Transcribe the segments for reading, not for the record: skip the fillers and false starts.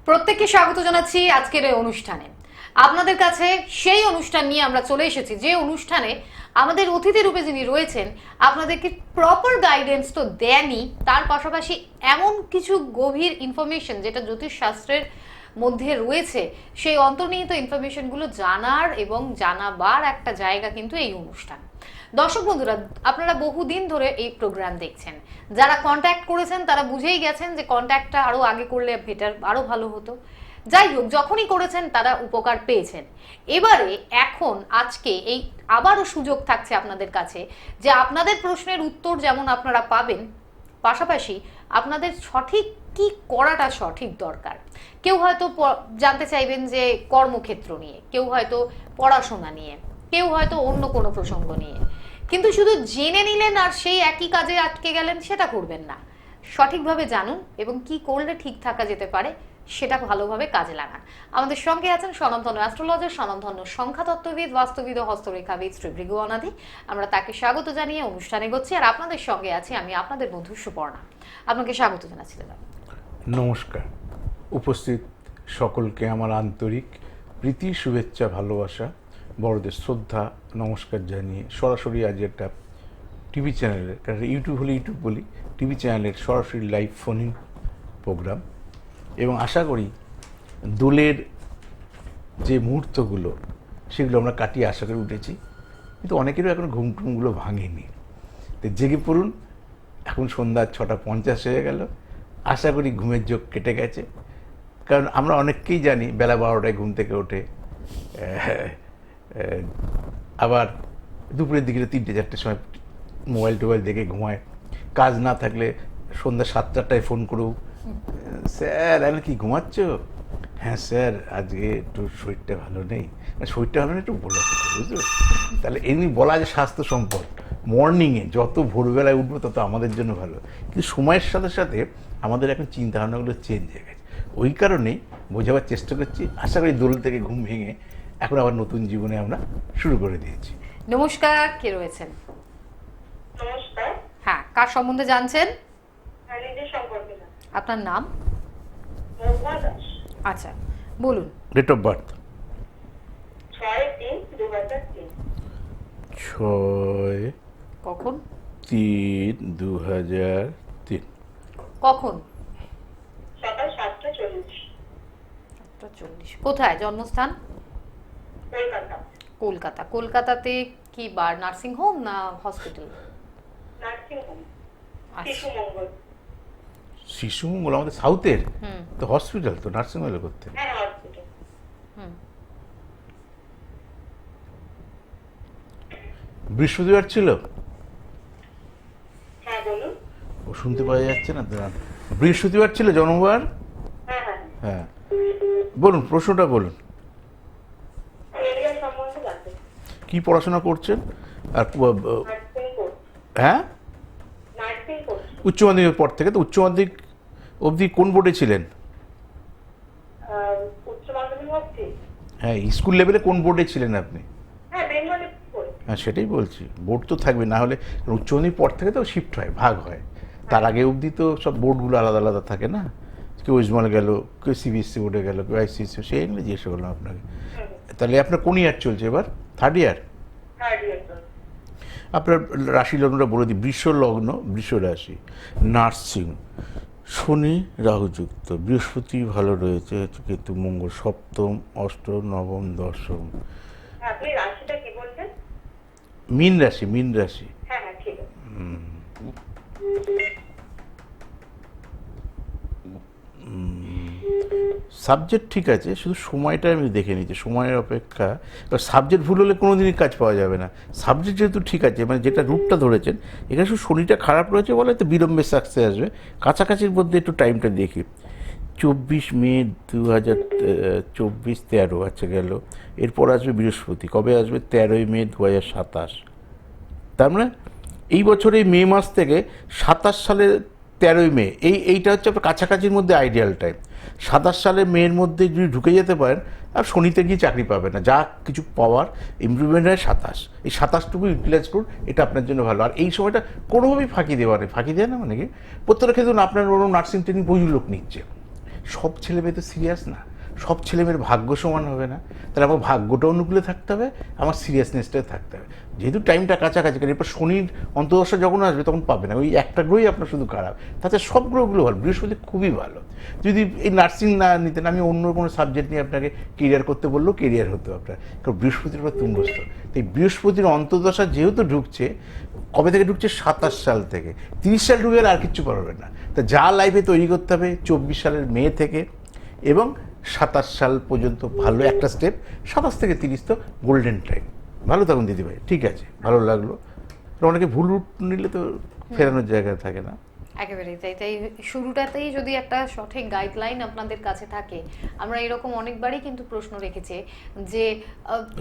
প্রত্যেককে স্বাগত জানাচ্ছি আজকের এই অনুষ্ঠানে। আপনাদের কাছে সেই অনুষ্ঠান নিয়ে আমরা চলে এসেছি, যে অনুষ্ঠানে আমাদের অতিথি রূপে যিনি রয়েছেন আপনাদেরকে প্রপার গাইডেন্স তো দেনই, তার পাশাপাশি এমন কিছু গভীর ইনফরমেশন যেটা জ্যোতিষশাস্ত্রের মধ্যে রয়েছে, সেই অন্তর্নিহিত ইনফরমেশনগুলো জানার এবং জানাবার একটা জায়গা কিন্তু এই অনুষ্ঠান। দর্শক বন্ধুরা, আপনারা বহুদিন ধরে এই প্রোগ্রাম দেখছেন, যারা কন্ট্যাক্ট করেছেন তারা বুঝেই গেছেন যে কন্ট্যাক্টটা আরো আগে করলে বেটার, আরো ভালো হতো। যাই হোক, যখনই করেছেন তারা উপকার পেয়েছেন। এবারে এখন আজকে এই আবারও সুযোগ থাকছে আপনাদের কাছে যে আপনাদের প্রশ্নের উত্তর যেমন আপনারা পাবেন, পাশাপাশি আপনাদের সঠিক কি করাটা সঠিক দরকার। কেউ হয়তো জানতে চাইবেন যে কর্মক্ষেত্র নিয়ে, কেউ হয়তো পড়াশোনা নিয়ে, কেউ হয়তো অন্য কোনো প্রসঙ্গ নিয়ে, কিন্তু শুধু জেনে নিলেন আর সেই একই কাজে আটকে গেলেন, সেটা করবেন না। সঠিকভাবে জানুন এবং কি করলে ঠিক থাকা যেতে পারে সেটা ভালোভাবে কাজে লাগান। আমাদের সঙ্গে আছেন স্বনামধন্য অ্যাস্ট্রোলজার, স্বনামধন্য সংখ্যাতত্ত্ববিদ, বাস্তুবিদ ও হস্তরেখাবিদ শ্রী ভৃগু অনাদি। আমরা তাকে স্বাগত জানিয়ে অনুষ্ঠানে এগোচ্ছি। আর আপনাদের সঙ্গে আছি আমি, আপনাদের বন্ধু সুপর্ণা। আপনাকে স্বাগত জানাচ্ছি দাদা। নমস্কার। উপস্থিত সকলকে আমার আন্তরিক প্রীতি, শুভেচ্ছা, ভালোবাসা, বড়দের শ্রদ্ধা, নমস্কার জানিয়ে সরাসরি আজ একটা টিভি চ্যানেলের, কারণ ইউটিউব হলে ইউটিউব বলি, টিভি চ্যানেলের সরাসরি লাইভ ফোন ইন প্রোগ্রাম, এবং আশা করি দোলের যে মুহূর্তগুলো সেগুলো আমরা কাটিয়ে আশা করে উঠেছি, কিন্তু অনেকেরও এখন ঘুম টুমগুলো ভাঙেনি। তো জেগে পড়ুন, এখন সন্ধ্যা 6:50 হয়ে গেল। আশা করি ঘুমের যোগ কেটে গেছে, কারণ আমরা অনেককেই জানি বেলা 12টায় ঘুম থেকে ওঠে, আবার দুপুরের দিকে 3টে-4টের সময় মোবাইল টোবাইল দেখে ঘুমায়। কাজ না থাকলে সন্ধ্যা 7-8টায় ফোন করেও, স্যার আমি কি ঘুমাচ্ছ? হ্যাঁ স্যার, আজকে একটু শরীরটা ভালো নেই। শরীরটা ভালো নেই একটু বলো, বুঝলো? তাহলে এমনি বলা যে স্বাস্থ্য সম্পদ, মর্নিংয়ে যত ভোরবেলায় উঠবো তত আমাদের জন্য ভালো। কিন্তু সময়ের সাথে সাথে আমাদের এখন চিন্তাভাবনাগুলো চেঞ্জ হয়ে গেছে। ওই কারণেই বোঝাবার চেষ্টা করছি। আশা করি দোল থেকে ঘুম ভেঙে এখন আবার নতুন জীবনে আমরা শুরু করে দিয়েছি। নমস্কার, কে রয়েছেন? নমস্কার। হ্যাঁ, কার সম্বন্ধে জানছেন? নিজের সম্পর্কে আপনার নাম? মহুয়া দাস। আচ্ছা, বলুন। Date of birth? 6-3-2003। 6-3-2003। কখন? কখন? সকাল 7:40। 7:40। কোথায় জন্মস্থান? কলকাতা। কলকাতা। কলকাতাতে কি বার, নার্সিং হোম না হসপিটাল? Nursing home. আচ্ছা। শিশু মঙ্গল। শিশু মঙ্গল আমাদের সাউথের তো হসপিটাল, তো নার্সিং হোমে করতে। হ্যাঁ, হসপিটাল। বৃহস্পতিবার ছিল? হ্যাঁ, বলুন। ও শুনতে পাওয়া যাচ্ছে না তো। বৃহস্পতিবার ছিল জন্মবার? হ্যাঁ হ্যাঁ। হ্যাঁ, বলুন, প্রশ্নটা বলুন। এরিয়া সম্বন্ধে জানতে। কি পড়াশোনা করছেন? আর নার্সিং কোর্স। হ্যাঁ, নার্সিং কোর্স। উচ্চ মাধ্যমিকের পর থেকে তো উচ্চ মাধ্যমিক অবধি কোন বোর্ডে ছিলেন? উচ্চ মাধ্যমিক অবধি। হ্যাঁ, স্কুল লেভেলে কোন বোর্ডে ছিলেন আপনি? হ্যাঁ, বেঙ্গলি কোর্স। হ্যাঁ, সেটাই বলছি, বোর্ড তো থাকবে, না হলে উচ্চ মাধ্যমিক পর থেকে তো শিফট হয়, ভাগ হয়। তার আগে অবধি তো সব বোর্ডগুলো আলাদা আলাদা থাকে না, কেউ ইজমাল গেল, কেউ সিবিএসসি বোর্ডে গেল, কেউ আইসিএসসি, সেই এগুলো জিজ্ঞেস করলাম আপনাকে। তাহলে আপনার কোন ইয়ার চলছে এবার? Third year? Third year. আপনার রাশি লগ্নটা বলে দিই। বৃষ লগ্ন, বৃষ রাশি, নার্সিং, শনি রাহুযুক্ত, বৃহস্পতি ভালো রয়েছে, কিন্তু মঙ্গল সপ্তম, অষ্টম, নবম, দশম। আপনি রাশিটা কি বলছেন? মীন রাশি, মীন রাশি। হ্যাঁ হ্যাঁ, ঠিক আছে। সাবজেক্ট ঠিক আছে, শুধু সময়টা আমি দেখে নিচ্ছি, সময়ের অপেক্ষা। সাবজেক্ট ভুল হলে কোনো দিনই কাজ পাওয়া যাবে না। সাবজেক্ট যেহেতু ঠিক আছে, মানে যেটা রুটটা ধরেছেন, এখানে শুধু শনিটা খারাপ রয়েছে বলে তো বিলম্বে সাকসেস আসবে। কাছাকাছির মধ্যে একটু টাইমটা দেখি। 24 মে 2024, 13, আচ্ছা গেল। এরপর আসবে বৃহস্পতি, কবে আসবে? 13 মে 2027। তার মানে এই বছর এই মে মাস থেকে 27 সালের 13 মে, এইটা হচ্ছে আপনার কাছাকাছির মধ্যে আইডিয়াল টাইম। 27 সালের মেয়ের মধ্যে যদি ঢুকে যেতে পারেন, আর শনিতে গিয়ে চাকরি পাবে না, যা কিছু পাওয়ার ইমপ্রুভমেন্ট হয় 27। এই 27টুকু ইউটিলাইজ করুন, এটা আপনার জন্য ভালো। আর এই সময়টা কোনোভাবেই ফাঁকি দেওয়া নেই। ফাঁকি দেওয়া না মানে কি, প্রত্যেকটা ক্ষেত্রে আপনার বরং নার্সিং ট্রেনিং প্রচুর লোক নিচ্ছে, সব ছেলে মেয়ে তো সিরিয়াস না, সব ছেলে মেয়ের ভাগ্য সমান হবে না, তাহলে আমার ভাগ্যটা অনুকূলে থাকতে হবে, আমার সিরিয়াসনেসটাও থাকতে হবে। যেহেতু টাইমটা কাছাকাছি, কারণ এরপর শনির অন্তর্দশা যখন আসবে তখন পাবে না, ওই একটা গ্রহই আপনার শুধু খারাপ, তাতে সব গ্রহগুলো ভালো। বৃহস্পতি খুবই ভালো। যদি এই নার্সিং না নিতেন, আমি অন্য কোনো সাবজেক্ট নিয়ে আপনাকে কেরিয়ার করতে বললেও কেরিয়ার হতো আপনার, কারণ বৃহস্পতির উপর তুঙ্গস্থ। তাই বৃহস্পতির অন্তর্দশা যেহেতু ঢুকছে, কবে থেকে ঢুকছে? 27 সাল থেকে। 30 সাল ঢুকে আর কিচ্ছু পারবেন না। তা যা লাইফে তৈরি করতে হবে 24 সালের মে থেকে এবং 27 সাল পর্যন্ত ভালো একটা স্টেপ, 27 থেকে 30 তো গোল্ডেন টাইম। ভালো থাকুন দিদিভাই, ঠিক আছে, ভালো লাগলো। অনেকে ভুল রুট নিলে তো ফেরানোর জায়গা থাকে না। একেবারেই তাই। তাই শুরুটাতেই যদি একটা সঠিক গাইডলাইন আপনাদের কাছে থাকে, আমরা এরকম অনেকবারই কিন্তু প্রশ্ন রেখেছে যে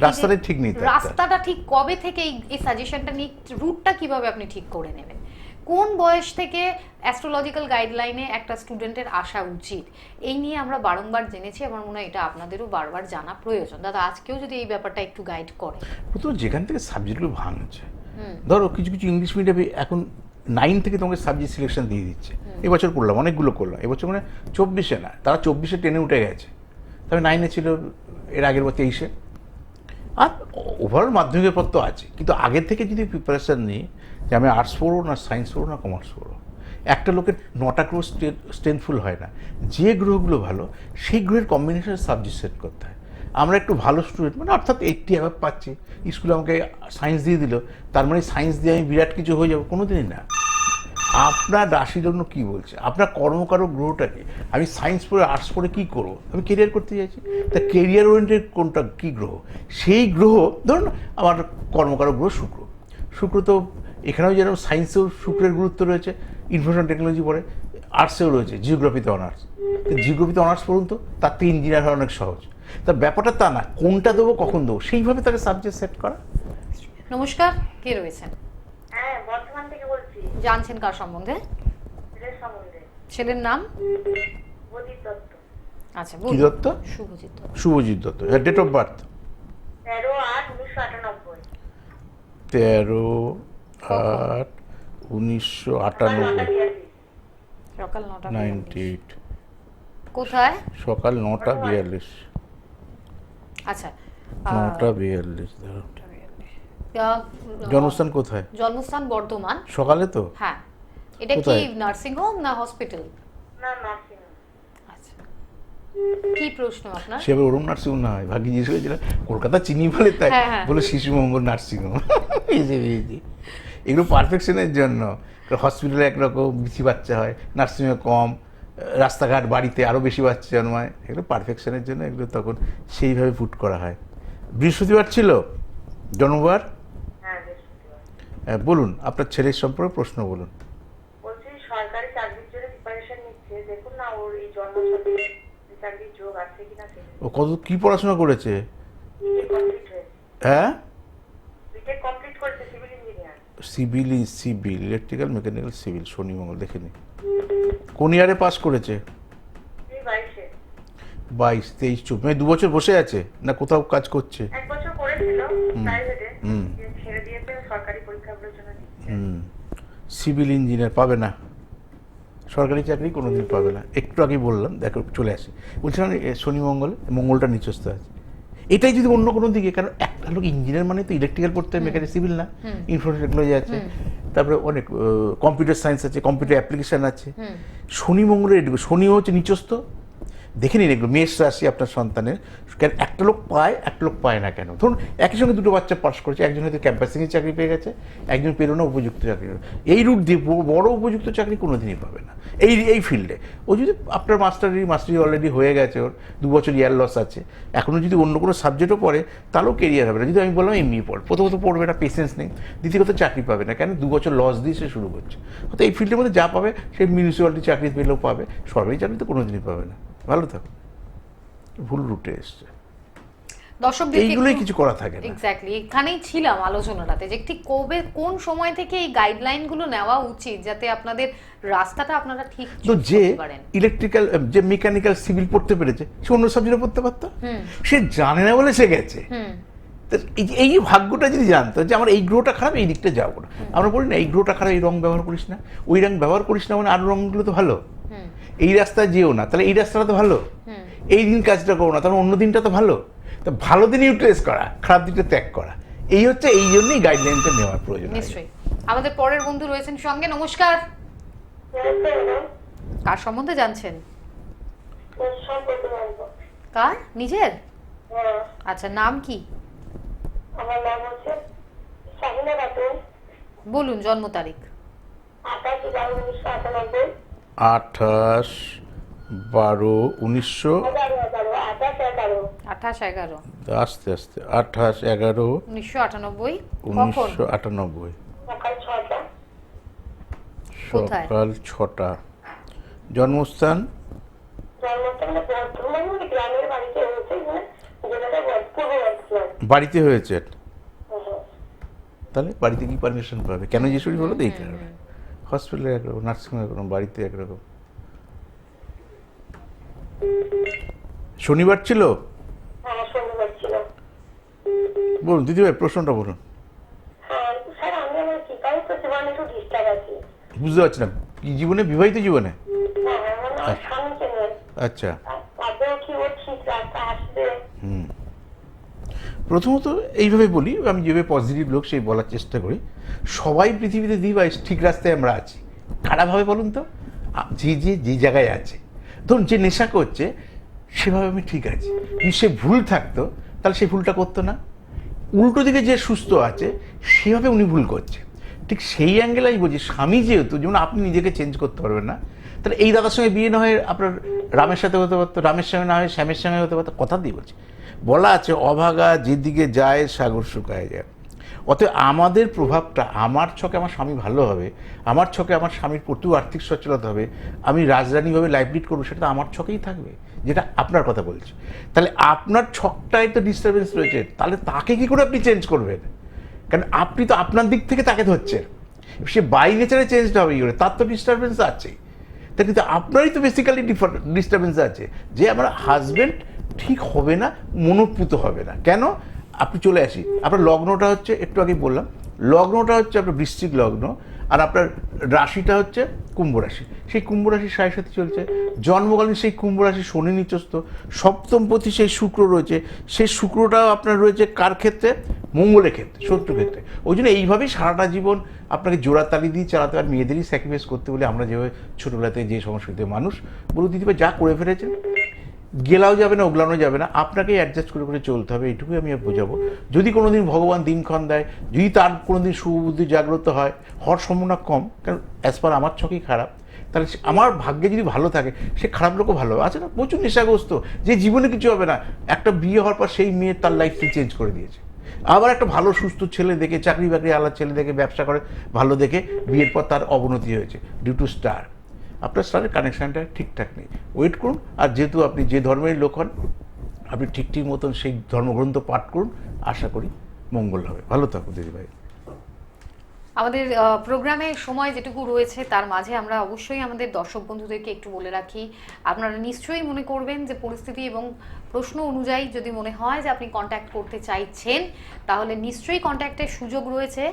রাস্তাটা ঠিক নেই, রাস্তাটা ঠিক কবে থেকে এই সাজেশনটা নিয়ে রুটটা কিভাবে আপনি ঠিক করে নেবেন, কোন বয়স থেকে অ্যাস্ট্রোলজিক্যাল গাইডলাইনে একটা স্টুডেন্টের আসা উচিত, এই নিয়ে আমরা বারংবার জেনেছি। আমার মনে হয় এটা আপনাদেরও বারবার জানা প্রয়োজন। দাদা, আজকেও যদি এই ব্যাপারটা একটু গাইড করে। প্রথম যেখান থেকে সাবজেক্টগুলো ভাঙছে, ধরো কিছু কিছু ইংলিশ মিডিয়ামে এখন 9 থেকে তোমাকে সাবজেক্ট সিলেকশন দিয়ে দিচ্ছে। এবছর করলাম, অনেকগুলো করলাম, এবছর মানে 24-এ না, তারা 24-এ 10-এ উঠে গেছে, তবে 9-এ ছিল এর আগের বার 23-এ। আর ওভারঅল মাধ্যমিকের পর তো আছে, কিন্তু আগের থেকে যদি প্রিপারেশান নিই যে আমি আর্টস পড়বো না সায়েন্স পড়বো না কমার্স পড়বো, একটা লোকের 9টা গ্রহ স্ট্রেংথফুল হয় না। যে গ্রহগুলো ভালো সেই গ্রহের কম্বিনেশনের সাবজেক্ট সেট করতে হয়। আমরা একটু ভালো স্টুডেন্ট, মানে অর্থাৎ 80 অ্যাভাব পাচ্ছি, স্কুলে আমাকে সায়েন্স দিয়ে দিল, তার মানে সায়েন্স দিয়ে আমি বিরাট কিছু হয়ে যাবো? কোনো দিনই না। আপনার রাশির জন্য কী বলছে, আপনার কর্মকারক গ্রহটাকে, আমি সায়েন্স পড়ে আর্টস পড়ে কী করবো, আমি কেরিয়ার করতে চাইছি, তা কেরিয়ার ওরিয়েন্টেড কোনটা কী গ্রহ, সেই গ্রহ ধরুন আমার কর্মকারক গ্রহ শুক্র। শুক্র তো এখানেও যেরকম সায়েন্সেও শুক্রের গুরুত্ব রয়েছে, ইনফরমেশন টেকনোলজি পড়ে, আর্টসেও রয়েছে, জিওগ্রাফিতে অনার্স। জিওগ্রাফিতে অনার্স পড়ুন তো, তার থেকে ইঞ্জিনিয়ার হওয়া অনেক সহজ। তার ব্যাপারটা তা না কোনটা দেবো কখন দেবো, সেইভাবে তাকে সাবজেক্ট সেট করা। নমস্কার, কে রয়েছেন? হ্যাঁ, বর্ধমান থেকে বলছি। জানছেন কার সম্বন্ধে? ছেলের সম্বন্ধে। ছেলের নাম? অজিত দত্ত। আচ্ছা, কি Dutta? Subhajit Dutta. Subhajit Dutta. Date of birth? 13/8/1998। 13/8/1998। সকাল 9টা 98। কোথায়? সকাল 9:42। আচ্ছা, 9:42। আহ, জন্মস্থান কোথায়? জন্মস্থান বর্ধমান। সকালে তো? হ্যাঁ। এটা কি কোথায়? নার্সিং হোম না হসপিটাল? না, নার্সিং হোম। আচ্ছা, কি প্রশ্ন আপনার? সে আবার ওরম নার্সিং হোম না হয়, ভাগ্যে জিজ্ঞেস করেছিলাম কলকাতা চিনি বলে, তাই হ্যাঁ, হ্যাঁ। বলে শিশু মঙ্গল নার্সিং হোম। এগুলো পারফেকশনের জন্য। হসপিটালে একরকম বেশি বাচ্চা হয়, নার্সিংহোমে কম, রাস্তাঘাট বাড়িতে আরও বেশি বাচ্চা জন্মায়, এগুলো পারফেকশনের জন্য এগুলো তখন সেইভাবে পুট করা হয়। বৃহস্পতিবার ছিল জন্মবার? হ্যাঁ, বৃহস্পতিবার। বলুন আপনার ছেলের সম্পর্কে প্রশ্ন বলুন। বলছি সরকারি চাকরির জন্য প্রিপারেশন নিচ্ছে, দেখুন না ওর এই জন্মছকে চাকরির যোগ আছে কিনা। ও কত কি পড়াশোনা করেছে? বিটেক কমপ্লিট হয়েছে। হ্যাঁ, বিটেক কমপ্লিট করেছে, civil engineer. Civil electrical mechanical civil, শনি মঙ্গল দেখে নি। কোন ইয়ারে পাস করেছে? 22-এ। 22, 23, 24, মানে 2 বছর বসে আছে না কোথাও কাজ করছে? 1 বছর করেছিল প্রাইভেটে, ছেড়ে দিয়েছে, সরকারি পরীক্ষাগুলোর জন্য দিচ্ছে। সিভিল ইঞ্জিনিয়ার পাবে না, সরকারি চাকরি কোনোদিন পাবে না। একটু আগে বললাম, দেখো চলে আসে, বলছিলাম শনি মঙ্গলটা নিচস্থ আছে। এটাই যদি অন্য কোনো দিকে, কারণ একটা লোক ইঞ্জিনিয়ার মানে তো ইলেকট্রিক্যাল পড়তে হবে, মেকানিক সিভিল না, ইনফরমেশন টেকনোলজি আছে, তারপরে অনেক কম্পিউটার সায়েন্স আছে, কম্পিউটার অ্যাপ্লিকেশন আছে। শনি মঙ্গলের এটুকু, শনিও হচ্ছে নিচস্থ। দেখে নিন এগুলো মেষ রাশি আপনার সন্তানের, কেন একটা লোক পায় একটা লোক পায় না কেন? ধরুন একই সঙ্গে দুটো বাচ্চা পাস করেছে, একজন হয়তো ক্যাম্পাসিংয়ে চাকরি পেয়ে গেছে, একজন পেল না উপযুক্ত চাকরি। এই রুট দিয়ে বড় উপযুক্ত চাকরি কোনো দিনই পাবে না এই ফিল্ডে। ও যদি আপনার মাস্টারি অলরেডি হয়ে গেছে, ওর 2 বছর ইয়ার লস আছে, এখনও যদি অন্য কোনো সাবজেক্টও পড়ে তাহলেও কেরিয়ার হবে না। যদি আমি বললাম এমনি পড়, প্রথমত পড়বে না, পেশেন্স নেই, দ্বিতীয়ত চাকরি পাবে না, কেন 2 বছর লস দিয়ে সে শুরু করছে। হয়তো এই ফিল্ডের মধ্যে যা পাবে সে মিউনিসিপ্যালিটি চাকরি পেলেও পাবে, সরকারি চাকরি তো কোনো দিনই পাবে না। ভালো থাকো। ভুল রুটে এসছে, দর্শকদের এইগুলোই কিছু করা থাকে না। এক্স্যাক্টলি, এখানেই ছিলাম আলোচনাটাতে যে ঠিক কবে কোন সময় থেকে এই গাইডলাইন গুলো নেওয়া উচিত, যাতে আপনাদের রাস্তাটা আপনারা ঠিক তো choose যে করতে পারেন। ইলেকট্রিক্যাল, যে মেকানিক্যাল সিভিল পড়তে পেরেছে, সে অন্য সাবজেক্টে পড়তে পারতো, সে জানে না বলে সে গেছে। এই ভাগ্যটা যদি জানতো যে আমার এই গ্রহটা খারাপ, এই দিকটা যাবো না, আমরা বলি না এই গ্রহটা খারাপ, এই রং ব্যবহার করিস না, ওই রং ব্যবহার করিস না, মানে আর রঙগুলো তো ভালো। এই রাস্তায় যেও না, তাহলে এই রাস্তাটা তো ভালো, এই দিন কাজটা করো না, তাহলে অন্য দিনটা তো ভালো। তো ভালো দিন ইউটিলাইজ করা, খারাপ দিনটা ত্যাগ করা, এই হচ্ছে, এই জন্যই গাইডলাইনটা নেওয়ার প্রয়োজন আছে। নিশ্চয়ই। আমাদের পরের বন্ধু রয়েছেন সঙ্গে। নমস্কার, কার সম্বন্ধে জানছেন? কার? নিজের? আচ্ছা, নাম কি? আমার নাম হচ্ছে শাহিনা খাতুন। বলুন জন্ম তারিখ। 28/12/1998। 28/12/1900। 28/11 আস্তে আস্তে 28/11/1998। 1998। সকাল 6টা। কোথায়? সকাল 6টা। জন্মস্থান? জন্মস্থান বর্ধমান, গ্রামের বাড়িতে হয়েছে, জেলাটা পূর্ব বর্ধমান। বাড়িতে হয়েছে? তাহলে বাড়িতে কি পারমিশন পাবে? কেন যেসব বলো তো এই কারণে। হসপিটালে একরকম, নার্সিংহোমে একরকম, বাড়িতে একরকম। শনিবার ছিল? হ্যাঁ, শনিবার ছিল। বলুন দিদিভাই, প্রশ্নটা বলুন। হ্যাঁ স্যার, আমি আমার বিবাহিত জীবনে একটু ডিস্টার্ব আছি। বুঝতে পারছি না, কি জীবনে? বিবাহিত জীবনে? হ্যাঁ, আমার স্বামীকে নিয়ে। আচ্ছা। তারপরে কি ও ঠিক রাস্তা আসবে? প্রথমত এইভাবে বলি, আমি যেভাবে পজিটিভ লোক সেই বলার চেষ্টা করি, সবাই পৃথিবীতে দিবাই ঠিক রাস্তায় আমরা আছি। খারাপভাবে বলুন তো, যে জায়গায় আছে, ধরুন যে নেশা করছে সেভাবে আমি ঠিক আছি, যদি সে ভুল থাকতো তাহলে সে ভুলটা করতো না। উল্টো দিকে যে সুস্থ আছে সেভাবে উনি ভুল করছে। ঠিক সেই অ্যাঙ্গেলে আমি বলছি, স্বামী যেহেতু, যেমন আপনি নিজেকে চেঞ্জ করতে পারবেন না, তাহলে এই দাদার সঙ্গে বিয়ে না হয় আপনার রামের সাথে হতে পারতো, রামের সঙ্গে না হয় শ্যামের সঙ্গে হতে পারতো। কথা দিয়ে বলছি, বলা আছে অভাগা যেদিকে যায় সাগর শুকায় যায়। অতএব আমাদের প্রভাবটা, আমার ছকে আমার স্বামী ভালো হবে, আমার ছকে আমার স্বামীর প্রচুর আর্থিক সচ্ছলতা হবে, আমি রাজধানীভাবে লাইফ লিড করবো, সেটা তো আমার ছকেই থাকবে, যেটা আপনার কথা বলছি। তাহলে আপনার ছকটায় তো ডিস্টারবেন্স রয়েছে, তাহলে তাকে কি করে আপনি চেঞ্জ করবেন? কারণ আপনি তো আপনার দিক থেকে তাকে ধরছেন, সে বাই নেচারে চেঞ্জটা হবে কি করে? তার তো ডিস্টারবেন্স আছেই। তা কিন্তু আপনারই তো বেসিক্যালি ডিস্টারবেন্স আছে, যে আমার হাজব্যান্ড ঠিক হবে না, মনোপুত হবে না। কেন? আপনি চলে আসি, আপনার লগ্নটা হচ্ছে, একটু আগেই বললাম, লগ্নটা হচ্ছে আপনার বৃশ্চিক লগ্ন, আর আপনার রাশিটা হচ্ছে কুম্ভ রাশি। সেই কুম্ভ রাশির সাড়ে সাথে চলছে, জন্মকালীন সেই কুম্ভ রাশি শনি নিচস্থ, সপ্তমপতি সেই শুক্র রয়েছে, সেই শুক্রটাও আপনার রয়েছে কার ক্ষেত্রে? মঙ্গলের ক্ষেত্রে, শত্রু ক্ষেত্রে। ওই জন্য এইভাবেই সারাটা জীবন আপনাকে জোড়াতালি দিয়ে চালাতে আর মেয়েদেরই স্যাক্রিফাইস করতে বলে আমরা যেভাবে ছোটোবেলাতে যে সংস্কৃতির মানুষ বলুন, দিদিভাই যা করে ফেলেছেন, গেলাও যাবে না, ওগলানো যাবে না, আপনাকেই অ্যাডজাস্ট করে করে চলতে হবে, এইটুকুই আমি বোঝাবো। যদি কোনো দিন ভগবান দিনক্ষণ দেয়, যদি তার কোনো দিন সুবুদ্ধি জাগ্রত হয়, হওয়ার সম্ভাবনা কম, কারণ অ্যাজ পার আমার ছকেই খারাপ, তাহলে আমার ভাগ্যে যদি ভালো থাকে, সে খারাপ লোকও ভালো হবে। আছে না প্রচুর নেশাগ্রস্ত, যে জীবনে কিছু হবে না, একটা বিয়ে হওয়ার পর সেই মেয়ে তার লাইফটা চেঞ্জ করে দিয়েছে। আবার একটা ভালো সুস্থ ছেলে দেখে, চাকরি বাকরি আলাদা ছেলে দেখে, ব্যবসা করে ভালো দেখে, বিয়ের পর তার অবনতি হয়েছে ডিউ টু স্টার। আপনার স্টারের কানেকশানটা ঠিকঠাক নেই, ওয়েট করুন। আর যেহেতু আপনি যে ধর্মের লোক হন, আপনি ঠিক মতন সেই ধর্মগ্রন্থ পাঠ করুন, আশা করি মঙ্গল হবে। ভালো থাকুন দিদিভাই। আমাদের প্রোগ্রামে সময় যেটুকু রয়েছে তার মাঝে আমরা অবশ্যই আমাদের দর্শক বন্ধুদেরকে একটু বলে রাখি, আপনারা নিশ্চয়ই মনে করবেন যে পরিস্থিতি এবং প্রশ্ন অনুযায়ী যদি মনে হয় যে আপনি কন্ট্যাক্ট করতে চাইছেন, তাহলে নিশ্চয়ই কন্ট্যাক্টের সুযোগ রয়েছে,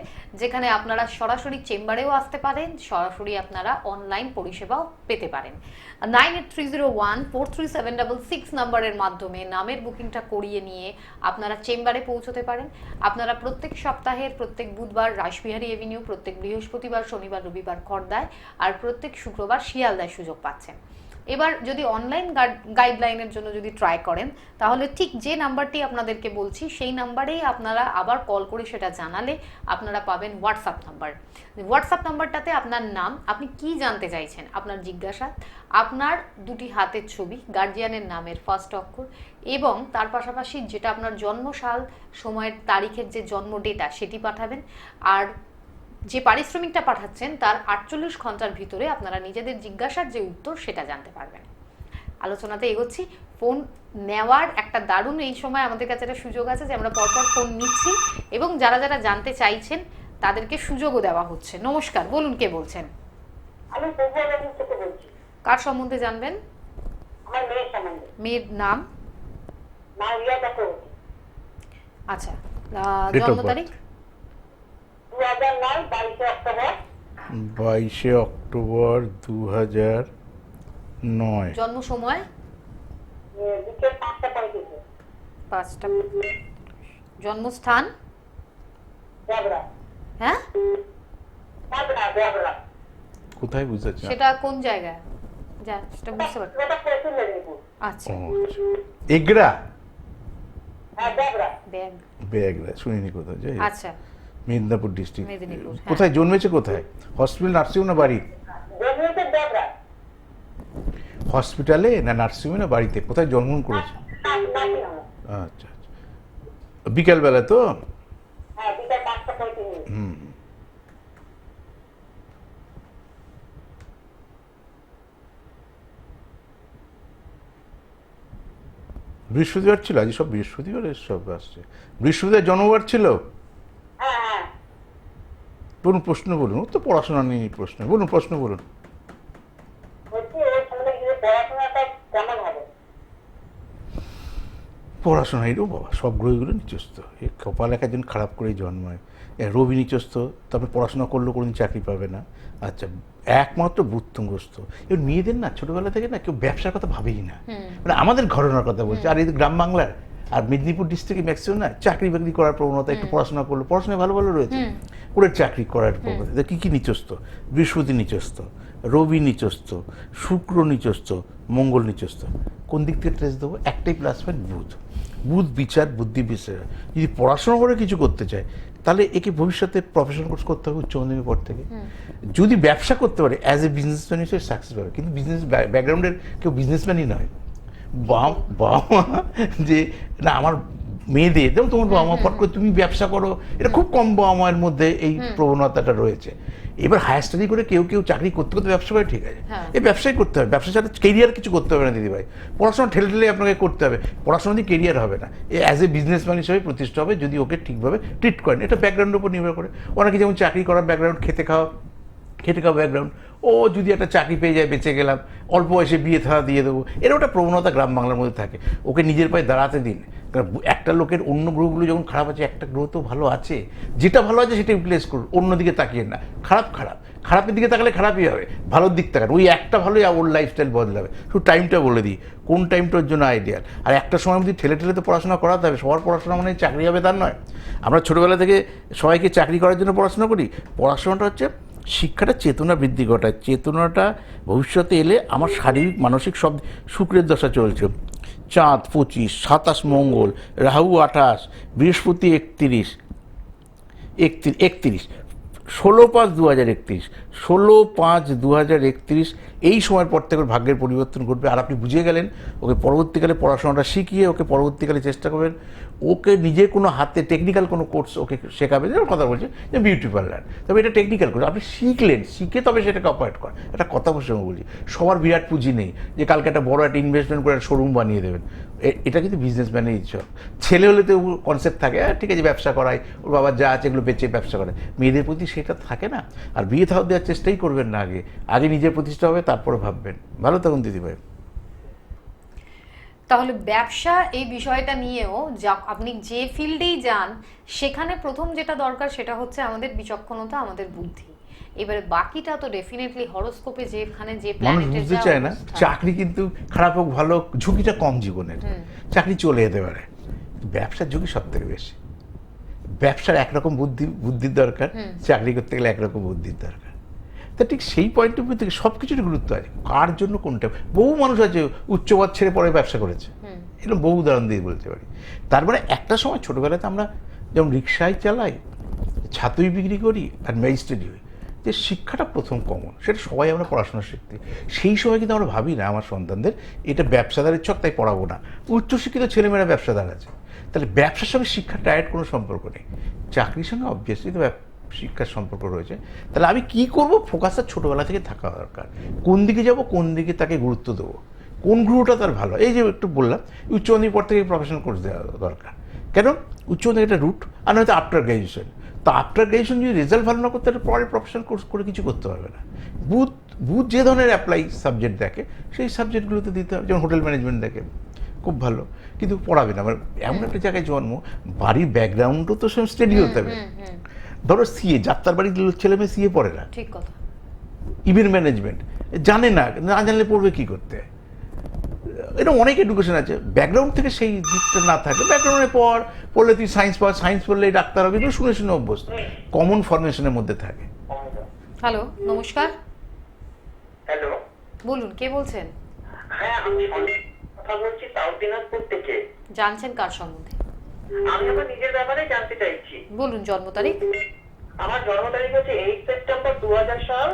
যেখানে আপনারা সরাসরি চেম্বারেও আসতে পারেন, সরাসরি আপনারা অনলাইন পরিষেবাও পেতে পারেন। 9830143766 নাম্বারের মাধ্যমে নামের বুকিংটা করিয়ে নিয়ে আপনারা চেম্বারে পৌঁছতে পারেন। আপনারা প্রত্যেক সপ্তাহের প্রত্যেক বুধবার রাসবিহারী এভিনিউ, প্রত্যেক বৃহস্পতিবার, শনিবার, রবিবার খড়দায়, আর প্রত্যেক শুক্রবার শিয়ালদায় সুযোগ পাচ্ছেন। এবার যদি অনলাইন গাইডলাইনের জন্য যদি ট্রাই করেন, তাহলে ঠিক যে নাম্বারটি আপনাদেরকে বলছি সেই নাম্বারেই আপনারা আবার কল করে সেটা জানালে আপনারা পাবেন হোয়াটসঅ্যাপ নাম্বার। হোয়াটসঅ্যাপ নাম্বারটাতে আপনার নাম, আপনি কি জানতে চাইছেন, আপনার জিজ্ঞাসা, আপনার দুটি হাতের ছবি, গার্জিয়ানের নামের ফার্স্ট অক্ষর, এবং তার পাশাপাশি যেটা আপনার জন্মসাল, সময়ের তারিখের যে জন্ম ডেটা সেটি পাঠাবেন। আর যে পারিশ্রমিকটা পাঠাচ্ছেন তার 48 ঘন্টার ভিতরে আপনারা নিজেদের জিজ্ঞাসার যে উত্তর সেটা জানতে পারবেন। আলোচনাতে এগোচ্ছি। ফোন নেওয়ার একটা দারুণ এই সময় আমাদের কাছে একটা সুযোগ আছে যে আমরা পরপর ফোন নিচ্ছি, এবং যারা যারা জানতে চাইছেন তাদেরকে সুযোগও দেওয়া হচ্ছে। নমস্কার, বলুন কে বলছেন? আমি পূর্ববর্তী থেকে বলছি। কার সম্বন্ধে জানবেন? আমার মেয়ের সম্বন্ধে। মেয়ের নাম? মারিয়া চক্রবর্তী। আচ্ছা, Date of জন্ম birth? তারিখ? 2009 22 অক্টোবর। 22 অক্টোবর 2009। 9 জন্ম সময় বিকেল 5:35। 5টা। জন্মস্থান দেবরা। হ্যাঁ দেবরা। কোথায় বুঝতে পারছি না। সেটা কোন জায়গায় যা সেটা বুঝতে পারছি। ওটা পশ্চিম মেদিনীপুর। আচ্ছা। ও, আচ্ছা। এগরা হ্যাঁ দেবরা। ব্যাগ। বেগরা শুনিনি কোথায় যাই হোক। আচ্ছা। মেদিনীপুর ডিস্ট্রিক্ট। মেদিনীপুর, হ্যাঁ। কোথায় জন্মেছে কোথায়? হসপিটাল, নার্সিং না বাড়ি? জন্মেছে দেবরা। হসপিটালে না নার্সিংহোমে না বাড়িতে? কোথায় জন্মগ্রহণ করেছে? নাসিরহাট। আচ্ছা আচ্ছা। বিকালবেলা তো? হ্যাঁ বিকেল 5:35। হুম। বৃহস্পতিবার ছিল, আজ সব বৃহস্পতিবার সব আসছে। বৃহস্পতিবার জন্মবার ছিল। হ্যাঁ হ্যাঁ। বলুন প্রশ্ন বলুন, ও তো পড়াশোনা নিয়ে প্রশ্ন বলুন, প্রশ্ন বলুন। বলছি ওই ছেলেটা যদি পড়াশোনাটা কেমন হবে? পড়াশোনা এরও বাবা, সব গ্রহগুলো নিচস্ত। এই কপাল একজন খারাপ করেই জন্মায়। রবি নিচস্ত, তারপরে পড়াশোনা করলেও কোনোদিন চাকরি পাবে না। আচ্ছা, একমাত্র বুদ্ধগ্রস্ত। এবার মেয়েদের না ছোটবেলা থেকে না কেউ ব্যবসার কথা ভাবেই না। মানে আমাদের ঘটনার কথা বলছি, আর এই গ্রাম বাংলার আর মেদিনীপুর ডিস্ট্রিক্টে ম্যাক্সিমাম না চাকরি বাকরি করার প্রবণতা, একটু পড়াশোনা করলো, পড়াশোনায় ভালো ভালো রয়েছে, করে চাকরি করার প্রবণতা। কী কী নিচস্ত? বৃহস্পতি নিচস্ত, রবি নিচস্ত, শুক্র নিচস্ত, মঙ্গল নিচস্ত। কোন দিক থেকে ট্রেস দেবো? একটাই প্লাস পয়েন্ট, বুধ। বুধ বিচার, বুদ্ধি বিচার। যদি পড়াশোনা করে কিছু করতে চায় তাহলে একে ভবিষ্যতে প্রফেশনাল কোর্স করতে হবে উচ্চ মাধ্যমিক পর থেকে। যদি ব্যবসা করতে পারে অ্যাজ এ বিজনেসম্যান হিসেবে সাকসেস পাবে, কিন্তু বিজনেস ব্যাকগ্রাউন্ডের কেউ বিজনেসম্যানই নয়। বাবা মা যে না আমার মেয়েদের, যেমন তোমার বাবা মা ফট করে তুমি ব্যবসা করো, এটা খুব কম বাবা মায়ের মধ্যে এই প্রবণতাটা রয়েছে। এবার হায়ার স্টাডি করে কেউ কেউ চাকরি করতে করতে ব্যবসা করে, ঠিক আছে, এই ব্যবসাই করতে হবে। ব্যবসা ছাড়া কেরিয়ার কিছু করতে হবে না দিদিভাই। পড়াশোনা ঠেলে ঠেলে আপনাকে করতে হবে, পড়াশোনা দিয়ে কেরিয়ার হবে না। অ্যাজ এ বিজনেসম্যান হিসেবে প্রতিষ্ঠা হবে যদি ওকে ঠিকভাবে ট্রিট করেন। এটা ব্যাকগ্রাউন্ডের উপর নির্ভর করে। অনেকে যেমন চাকরি করার ব্যাকগ্রাউন্ড, খেটে খাওয়া ব্যাকগ্রাউন্ড, ও যদি একটা চাকরি পেয়ে যায় বেঁচে গেলাম, অল্প বয়সে বিয়ে থাড়া দিয়ে দেবো, এর একটা প্রবণতা গ্রাম বাংলার মধ্যে থাকে। ওকে নিজের পায়ে দাঁড়াতে দিন। কারণ একটা লোকের অন্য গ্রহগুলো যখন খারাপ আছে, একটা গ্রহ তো ভালো আছে, যেটা ভালো আছে সেটা ইউটিলাইজ করুন, অন্যদিকে তাকিয়ে না। খারাপের দিকে তাকালে খারাপই হবে, ভালোর দিক তাকান, ওই একটা ভালোই ওর লাইফস্টাইল বদলাবে। শুধু টাইমটা বলে দিই কোন টাইমটার জন্য আইডিয়াল। আর একটা সময় মধ্যে ঠেলে ঠেলে তো পড়াশোনা করাতে হবে। সবার পড়াশোনা মানে চাকরি হবে তার নয়। আমরা ছোটোবেলা থেকে সবাইকে চাকরি করার জন্য পড়াশোনা করি। পড়াশোনাটা হচ্ছে শিক্ষাটা চেতনা বৃদ্ধি ঘটায়। চেতনাটা ভবিষ্যতে এলে আমার শারীরিক মানসিক সব শুক্রের দশা চলছে। চাঁদ 25, 27 মঙ্গল, রাহু 28, বৃহস্পতি 31, 16/5/2031, 16/5/2031 এই সময়ের পর থেকে ভাগ্যের পরিবর্তন ঘটবে। আর আপনি বুঝে গেলেন, ওকে পরবর্তীকালে পড়াশোনাটা শিখিয়ে ওকে পরবর্তীকালে চেষ্টা করবেন ওকে নিজে কোনো হাতে টেকনিক্যাল কোনো কোর্স ওকে শেখাবে। যেমন কথা বলছে যে বিউটি পার্লার, তবে এটা টেকনিক্যাল কোর্স, আপনি শিখলেন, শিখে তবে সেটাকে অপারেট করেন। একটা কথা প্রসঙ্গ বলি, সবার বিরাট পুঁজি নেই যে কালকে একটা বড় একটা ইনভেস্টমেন্ট করে শোরুম বানিয়ে দেবেন। এটা কিন্তু বিজনেসম্যানের ইচ্ছা। ছেলে হলে তো কনসেপ্ট থাকে, ঠিক আছে ব্যবসা করাই, ওর বাবার যা আছে এগুলো বেচে ব্যবসা করে। মেয়েদের প্রতি সেটা থাকে না। আর বিয়ে থাও দেওয়ার চেষ্টাই করবেন না, আগে নিজের প্রতিষ্ঠা হবে, তারপরে ভাববেন। ভালো থাকুন দিদিভাই। তাহলে ব্যবসা এই বিষয়টা নিয়েও আপনি যে ফিল্ডেই যান সেখানে প্রথম যেটা দরকার সেটা হচ্ছে আমাদের বিচক্ষণতা, আমাদের বুদ্ধি। এবারে বাকিটা তো ডেফিনেটলি হরোস্কোপে যেখানে যে মানুষ প্ল্যানেটের বুঝতে চায় না চাকরি কিন্তু খারাপ হোক ভালো হোক, ঝুঁকিটা কম জীবনের, চাকরি চলে যেতে পারে। ব্যবসার ঝুঁকি সব থেকে বেশি। ব্যবসার একরকম বুদ্ধির দরকার, চাকরি করতে গেলে একরকম বুদ্ধির দরকার। তা ঠিক সেই পয়েন্ট অফ ভিউ থেকে সব কিছুরই গুরুত্ব আছে, কার জন্য কোনটা। বহু মানুষ আছে উচ্চপদ ছেড়ে পরে ব্যবসা করেছে, এরকম বহু উদাহরণ দিয়ে বলতে পারি। তারপরে একটা সময় ছোটোবেলাতে আমরা যেমন রিক্সায় চালাই, ছাতুই বিক্রি করি আর ম্যাজিস্ট্রেট হই, যে শিক্ষাটা প্রথম কমন, সেটা সবাই আমরা পড়াশোনা শিখতে। সেই সময় কিন্তু আমরা ভাবি না আমার সন্তানদের এটা ব্যবসাদারের ছক, তাই পড়াবো না। উচ্চশিক্ষিত ছেলেমেয়েরা ব্যবসাদার আছে, তাহলে ব্যবসার সঙ্গে শিক্ষার ডাইরেক্ট কোনো সম্পর্ক নেই। চাকরির সঙ্গে অবভিয়াসলি তো শিক্ষার সম্পর্ক রয়েছে। তাহলে আমি কি করব, ফোকাসটা ছোটোবেলা থেকে থাকা দরকার। কোন দিকে যাব, কোন দিকে তাকে গুরুত্ব দেবো, কোন গ্রহটা তার ভালো। এই যে একটু বললাম উচ্চ মাধ্যমিক পর থেকে প্রফেশনাল কোর্স দেওয়া দরকার। কেন? উচ্চ মাধ্যমিক একটা রুট, আর নয়তো আফটার গ্র্যাজুয়েশন। তো আফটার গ্র্যাজুয়েশন যদি রেজাল্ট ভালো না করতে, পরে প্রফেশনাল কোর্স করে কিছু করতে পারবে না। বুধ যে ধরনের অ্যাপ্লাই সাবজেক্ট দেখে সেই সাবজেক্টগুলোতে দিতে হবে। যেমন হোটেল ম্যানেজমেন্ট দেখে, খুব ভালো, কিন্তু পড়াবে না। মানে এমন একটা জায়গায় জন্ম, বাড়ির ব্যাকগ্রাউন্ডও তো সব স্টাডি হতে হবে। ধরো সিএ, যাত্রার বাড়ির ছেলে মেয়ে সিএ পড়ে না। ঠিক কথা। ইভেন্ট ম্যানেজমেন্ট, জানে না, না জানলে পড়বে কি করতে। এটা অনেক এডুকেশন আছে, ব্যাকগ্রাউন্ড থেকে সেই দিকটা না থাকে, ব্যাকগ্রাউন্ডে পড়লে তুই সায়েন্স সায়েন্স পড়লে ডাক্তার হবে, কিন্তু শুনে শুনে অভ্যস্ত, কমন ফরমেশনের মধ্যে থাকে। হ্যালো, নমস্কার, হ্যালো, বলুন কে বলছেন? হ্যাঁ আমি কথা বলছি সাউথ দিনাজপুর থেকে। জানছেন কার সম্বন্ধে? আমি আমার নিজের ব্যাপারে জানতে চাইছি। বলুন জন্ম তারিখ। আমার জন্ম তারিখ হচ্ছে 8 সেপ্টেম্বর 2000 সাল।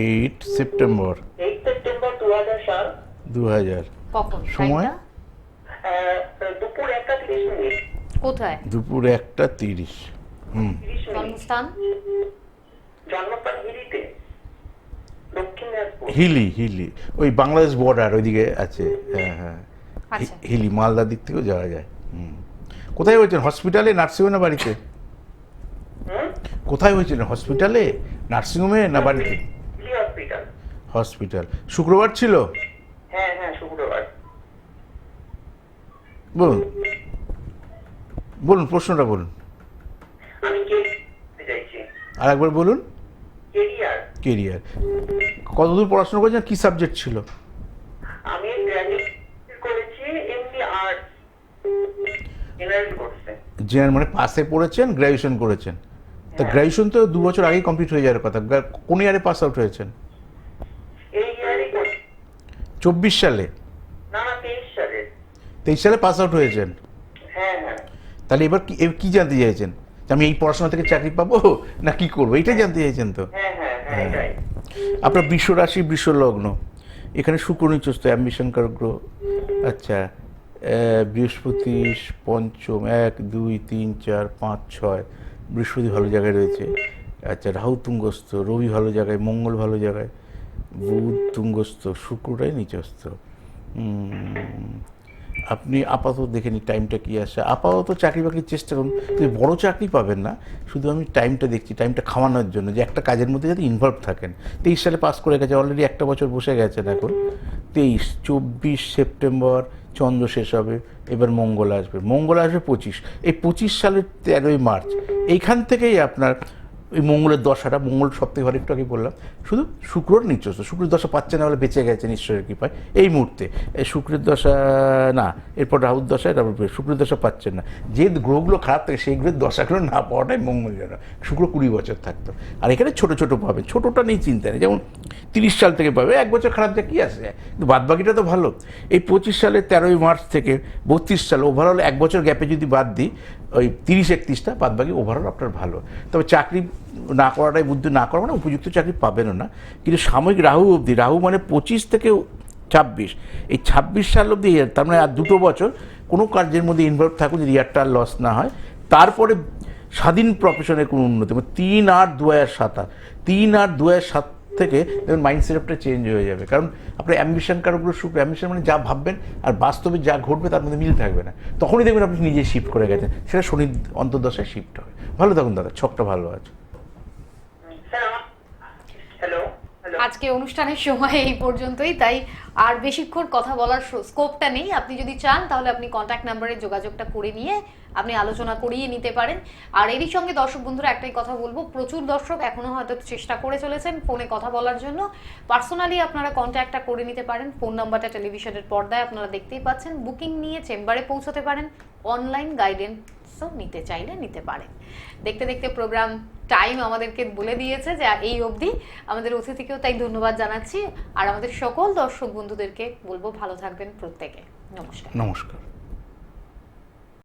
8 সেপ্টেম্বর 8 সেপ্টেম্বর 2000 সাল। 2000। কখন? সময়? টাইমটা? দুপুর 1:30 মিনিট। কোথায়? দুপুর 1:30। 30 মিনিট। জন্মস্থান? জন্মস্থান হিলিতে, দক্ষিণ দিনাজপুর। হিলি ওই বাংলাদেশ বর্ডার ওইদিকে আছে। হ্যাঁ হ্যাঁ, আচ্ছা। হিলি মালদার দিক থেকেও যাওয়া যায়। কোথায় হয়েছেন, হসপিটালে, নার্সিংহোমে না বাড়িতে? কোথায় হয়েছিলেন, হসপিটালে, নার্সিংহোমে না বাড়িতে? হিলি হসপিটাল। হসপিটাল। শুক্রবার ছিল? হ্যাঁ হ্যাঁ, শুক্রবার। বলুন বলুন, প্রশ্নটা বলুন। আমি চাইছি আর একবার বলুন। কেরিয়ার। কেরিয়ার। কতদূর পড়াশোনা করেছেন, কি সাবজেক্ট ছিল? আমি গ্র্যাজুয়েট করেছি এমনি আর্টস, জেনারেল কোর্সে। জেনারেল মানে পাসে পড়েছেন, গ্র্যাজুয়েশন করেছেন? তা গ্র্যাজুয়েশন তো 2 বছর আগেই কমপ্লিট হয়ে যাওয়ার কথা। কোন ইয়ারে পাস আউট হয়েছেন? এই ইয়ারই করেছি। 24 সালে? না না, 23 সালে। 23 সালে পাস আউট হয়েছেন? হ্যাঁ হ্যাঁ। তাহলে এবার কি জানতে চাইছেন, যে আমি এই পড়াশোনা থেকে চাকরি পাবো না কি করবো, এইটাই জানতে চাইছেন তো? হ্যাঁ হ্যাঁ হ্যাঁ, এটাই। আপনার বৃষ রাশি, বৃষ লগ্ন, এখানে শুক্র নিচস্থ, অ্যাম্বিশন কারক গ্রহ। আচ্ছা, বৃহস্পতি পঞ্চম, 1 2 3 4 5 6, বৃহস্পতি ভালো জায়গায় রয়েছে। আচ্ছা, রাহু তুঙ্গস্থ, রবি ভালো জায়গায়, মঙ্গল ভালো জায়গায়, বুধ তুঙ্গস্থ, শুক্রটাই নিচস্থ। আপনি আপাতত দেখে নিন টাইমটা কী আসে। আপাতত চাকরি বাকরির চেষ্টা করুন, কিন্তু বড় চাকরি পাবেন না। শুধু আমি টাইমটা দেখছি, টাইমটা খাওয়ানোর জন্য, যে একটা কাজের মধ্যে যাতে ইনভলভ থাকেন। 23 সালে পাস করে গেছে, অলরেডি একটা বছর বসে গেছেন এখন। 23, 24 সেপ্টেম্বর চন্দ্র শেষ হবে, এবার মঙ্গল আসবে। মঙ্গল আসবে 25, এই 25 সালের 13ই মার্চ এইখান থেকেই আপনার ওই মঙ্গলের দশাটা, মঙ্গল সপ্তাহে ঘরে একটু আগে বললাম, শুধু শুক্রর নিচস্থ। শুক্রের দশা পাচ্ছে না বলে বেঁচে গেছেন ঈশ্বরের কৃপায় এই মুহূর্তে। এই শুক্রের দশা না, এরপর রাহুর দশায়, তারপর শুক্রের দশা পাচ্ছেন না। যে গ্রহগুলো খারাপ থাকে সেই গ্রহের দশাগুলো না পাওয়াটাই মঙ্গলজনক। শুক্র 20 বছর থাকতো। আর এখানে ছোটো ছোটো পাবে, ছোটোটা নেই চিন্তা নেই। যেমন 30 সাল থেকে পাবে, 1 বছর খারাপ যা কী আসে, কিন্তু বাদবাকিটা তো ভালো। এই 25 সালের 13ই মার্চ থেকে 32 সাল, ওভারঅল 1 বছর গ্যাপে যদি বাদ দিই, ওই 30-31টা, বাদবাকি ওভারঅল আপনার ভালো। তবে চাকরি না করাটাই বুদ্ধি, না করা মানে উপযুক্ত চাকরি পাবেনও না। কিন্তু সাময়িক রাহু অবধি, রাহু মানে 25 থেকে 26, এই 26 সাল অবধি, তার মানে আর 2 বছর কোনো কার্যের মধ্যে ইনভলভ থাকুন, যদি ইয়ারটা লস না হয়। তারপরে স্বাধীন প্রফেশনের কোনো উন্নতি, মানে 3/8/2007, 3/8/2007 থেকে দেখুন মাইন্ড সেটআপটা চেঞ্জ হয়ে যাবে। কারণ আপনার অ্যাম্বিশন কারকগুলো শুক্র, অ্যাম্বিশন মানে যা ভাববেন আর বাস্তবে যা ঘটবে তার মধ্যে মিল থাকবে না, তখনই দেখবেন আপনি নিজে শিফট করে গেছেন। সেটা শনির অন্তর্দশায় শিফট হবে। ভালো থাকুন দাদা, ছকটা ভালো আছে। হ্যালো। আজকে অনুষ্ঠানের সময় এই পর্যন্তই, তাই আর বেশিক্ষণ কথা বলার স্কোপটা নেই। আপনি যদি চান তাহলে আপনি কন্ট্যাক্ট নাম্বারে যোগাযোগটা করে নিয়ে আপনি আলোচনা করিয়ে নিতে পারেন। আর এরই সঙ্গে দর্শক বন্ধুরা একটাই কথা বলবো, প্রচুর দর্শক এখনো হয়তো চেষ্টা করে চলেছেন ফোনে কথা বলার জন্য। পার্সোনালি আপনারা কন্ট্যাক্টটা করে নিতে পারেন। ফোন নাম্বারটা টেলিভিশনের পর্দায় আপনারা দেখতেই পাচ্ছেন। বুকিং নিয়ে চেম্বারে পৌঁছতে পারেন, অনলাইন গাইডেন্সও নিতে চাইলে নিতে পারেন। দেখতে দেখতে প্রোগ্রাম টাইম আমাদেরকে বলে দিয়েছে যে এই অবধি। আমাদের অতিথিকেও তাই ধন্যবাদ জানাচ্ছি। আর আমাদের সকল দর্শক বন্ধুদেরকে বলবো ভালো থাকবেন প্রত্যেকে। নমস্কার। নমস্কার।